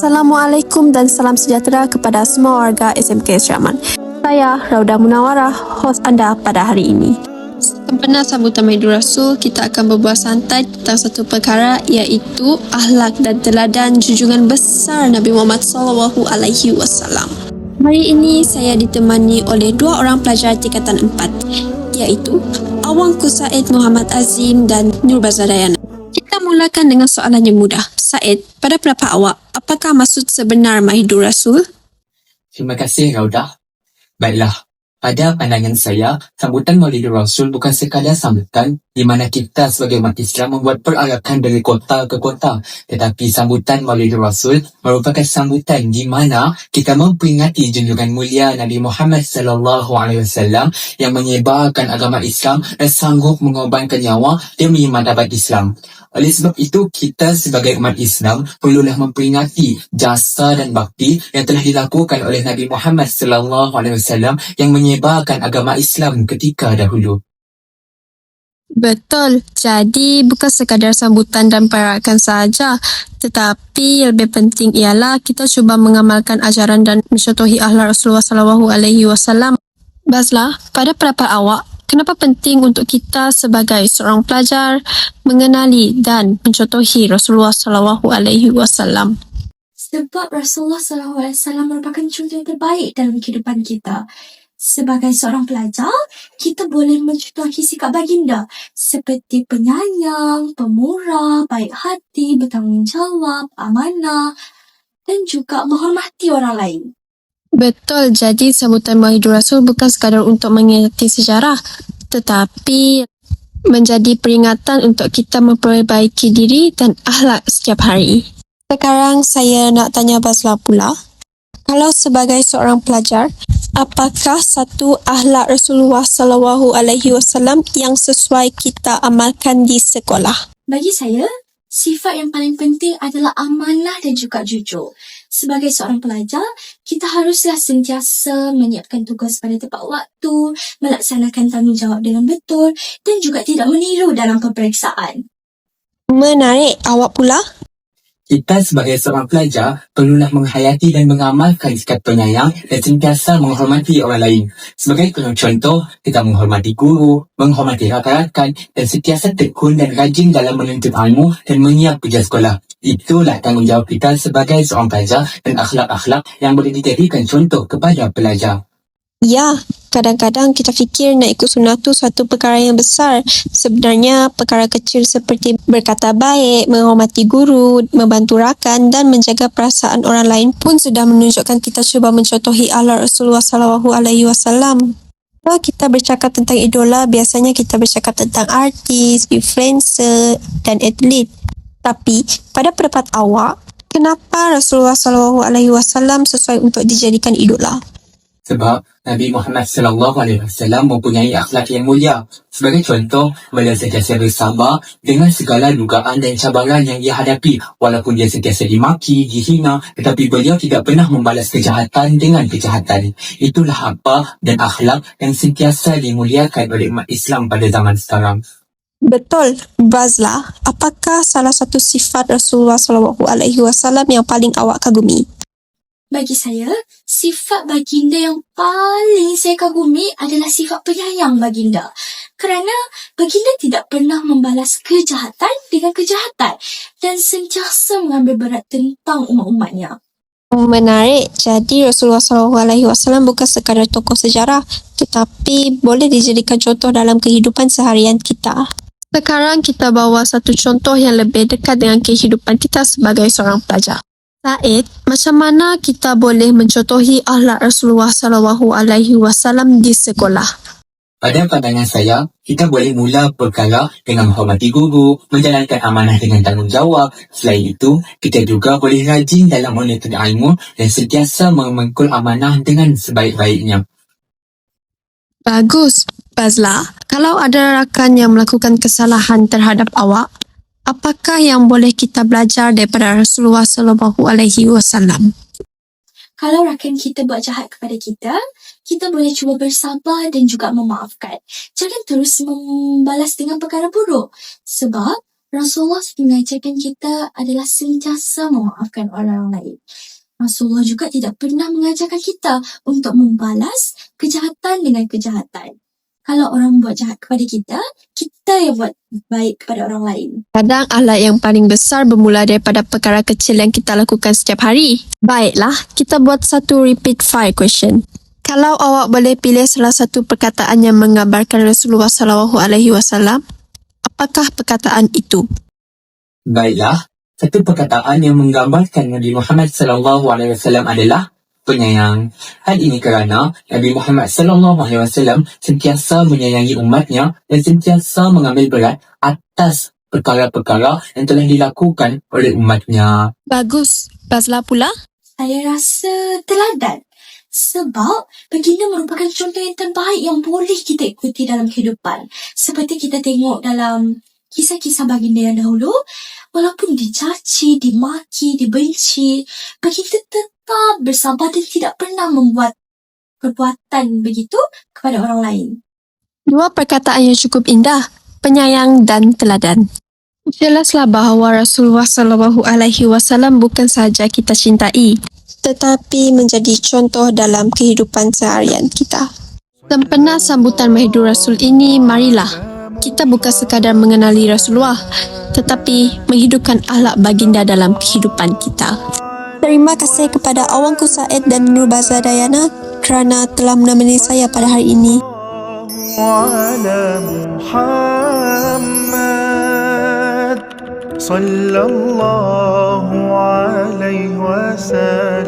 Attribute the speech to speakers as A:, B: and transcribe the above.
A: Assalamualaikum dan salam sejahtera kepada semua warga SMK Syaman. Saya Rauda Munawarah, hos anda pada hari ini. Sempena sambutan Maulid Rasul, kita akan berbual santai tentang satu perkara iaitu akhlak dan teladan junjungan besar Nabi Muhammad SAW. Hari ini saya ditemani oleh dua orang pelajar tingkatan 4 iaitu Awang Kusaid Muhammad Azim dan Nur Bazadayana. Kita mulakan dengan soalan yang mudah. Said, pada pendapat awak, apakah maksud sebenar Maidur Rasul?
B: Terima kasih, Raudah. Baiklah, pada pandangan saya, sambutan Maulid Rasul bukan sekadar sambutan di mana kita sebagai umat Islam membuat perarakan dari kota ke kota. Tetapi sambutan Maulid Rasul merupakan sambutan di mana kita memperingati junjungan mulia Nabi Muhammad SAW yang menyebarkan agama Islam dan sanggup mengorbankan nyawa demi martabat Islam. Oleh sebab itu, kita sebagai umat Islam perlulah memperingati jasa dan bakti yang telah dilakukan oleh Nabi Muhammad SAW yang menyebarkan agama Islam ketika dahulu.
A: Betul. Jadi bukan sekadar sambutan dan perarakan sahaja, tetapi yang lebih penting ialah kita cuba mengamalkan ajaran dan mencontohi akhlak Rasulullah SAW. Bazlah, pada pendapat awak, kenapa penting untuk kita sebagai seorang pelajar mengenali dan mencontohi Rasulullah SAW?
C: Sebab Rasulullah SAW merupakan contoh yang terbaik dalam kehidupan kita. Sebagai seorang pelajar, kita boleh mencontohi sikap baginda seperti penyayang, pemurah, baik hati, bertanggungjawab, amanah dan juga menghormati orang lain.
A: Betul, jadi sambutan Maidur Rasul bukan sekadar untuk mengingati sejarah, tetapi menjadi peringatan untuk kita memperbaiki diri dan akhlak setiap hari. Sekarang saya nak tanya Bazla pula, kalau sebagai seorang pelajar, apakah satu akhlak Rasulullah SAW yang sesuai kita amalkan di sekolah?
C: Bagi saya, sifat yang paling penting adalah amanah dan juga jujur. Sebagai seorang pelajar, kita haruslah sentiasa menyiapkan tugas pada tepat waktu, melaksanakan tanggungjawab dengan betul dan juga tidak meniru dalam peperiksaan.
A: Menarik, awak pula?
B: Kita sebagai seorang pelajar perlulah menghayati dan mengamalkan sikap penyayang dan sentiasa menghormati orang lain. Sebagai contoh, kita menghormati guru, menghormati rakan-rakan dan sentiasa tekun dan rajin dalam menuntut ilmu dan menyiap kerja sekolah. Itulah tanggungjawab kita sebagai seorang pelajar dan akhlak-akhlak yang boleh dijadikan contoh kepada pelajar.
A: Ya, kadang-kadang kita fikir nak ikut sunnah tu satu perkara yang besar. Sebenarnya perkara kecil seperti berkata baik, menghormati guru, membantu rakan dan menjaga perasaan orang lain pun sudah menunjukkan kita cuba mencontohi akhlak Rasulullah SAW. Kalau kita bercakap tentang idola, biasanya kita bercakap tentang artis, influencer dan atlet. Tapi pada pendapat awak, kenapa Rasulullah SAW sesuai untuk dijadikan idola?
B: Sebab Nabi Muhammad SAW mempunyai akhlak yang mulia. Sebagai contoh, beliau sentiasa bersabar dengan segala dugaan dan cabaran yang ia hadapi. Walaupun dia sentiasa dimaki, dihina, tetapi beliau tidak pernah membalas kejahatan dengan kejahatan. Itulah apa dan akhlak yang sentiasa dimuliakan oleh umat Islam pada zaman sekarang.
A: Betul, Bazla. Apakah salah satu sifat Rasulullah SAW yang paling awak kagumi?
C: Bagi saya, sifat baginda yang paling saya kagumi adalah sifat penyayang baginda. Kerana baginda tidak pernah membalas kejahatan dengan kejahatan dan sentiasa mengambil berat tentang umat-umatnya.
A: Menarik. Jadi Rasulullah SAW bukan sekadar tokoh sejarah, tetapi boleh dijadikan contoh dalam kehidupan seharian kita. Sekarang kita bawa satu contoh yang lebih dekat dengan kehidupan kita sebagai seorang pelajar. Said, macam mana kita boleh mencontohi akhlak Rasulullah SAW di sekolah?
B: Pada pandangan saya, kita boleh mula perkara dengan menghormati guru, menjalankan amanah dengan tanggungjawab. Selain itu, kita juga boleh rajin dalam menuntut ilmu dan sentiasa memengkul amanah dengan sebaik-baiknya.
A: Bagus, Bazla. Kalau ada rakan yang melakukan kesalahan terhadap awak, apakah yang boleh kita belajar daripada Rasulullah SAW?
C: Kalau rakan kita buat jahat kepada kita boleh cuba bersabar dan juga memaafkan. Jangan terus membalas dengan perkara buruk. Sebab Rasulullah mengajarkan kita adalah sentiasa memaafkan orang lain. Rasulullah juga tidak pernah mengajarkan kita untuk membalas kejahatan dengan kejahatan. Kalau orang buat jahat kepada kita, kita yang buat baik kepada orang lain.
A: Kadang alat yang paling besar bermula daripada perkara kecil yang kita lakukan setiap hari. Baiklah, kita buat satu repeat fire question. Kalau awak boleh pilih salah satu perkataan yang menggambarkan Rasulullah SAW, apakah perkataan itu?
B: Baiklah, satu perkataan yang menggambarkan Nabi Muhammad SAW adalah penyayang. Hal ini kerana Nabi Muhammad SAW sentiasa menyayangi umatnya dan sentiasa mengambil berat atas perkara-perkara yang telah dilakukan oleh umatnya.
A: Bagus. Bazla pula?
C: Saya rasa teladan. Sebab baginda merupakan contoh yang terbaik yang boleh kita ikuti dalam kehidupan. Seperti kita tengok dalam kisah-kisah baginda yang dahulu, walaupun dicaci, dimaki, dibenci, baginda tetap bersabar dan tidak pernah membuat perbuatan begitu kepada orang lain.
A: Dua perkataan yang cukup indah, penyayang dan teladan. Jelaslah bahawa Rasulullah SAW bukan sahaja kita cintai, tetapi menjadi contoh dalam kehidupan seharian kita. Sempena sambutan Mahidur Rasul ini, marilah kita bukan sekadar mengenali Rasulullah, tetapi menghidupkan akhlak baginda dalam kehidupan kita. Terima kasih kepada Awangku Said dan Nur Bazla Dayana kerana telah menemani saya pada hari ini.
D: صلى الله عليه وسلم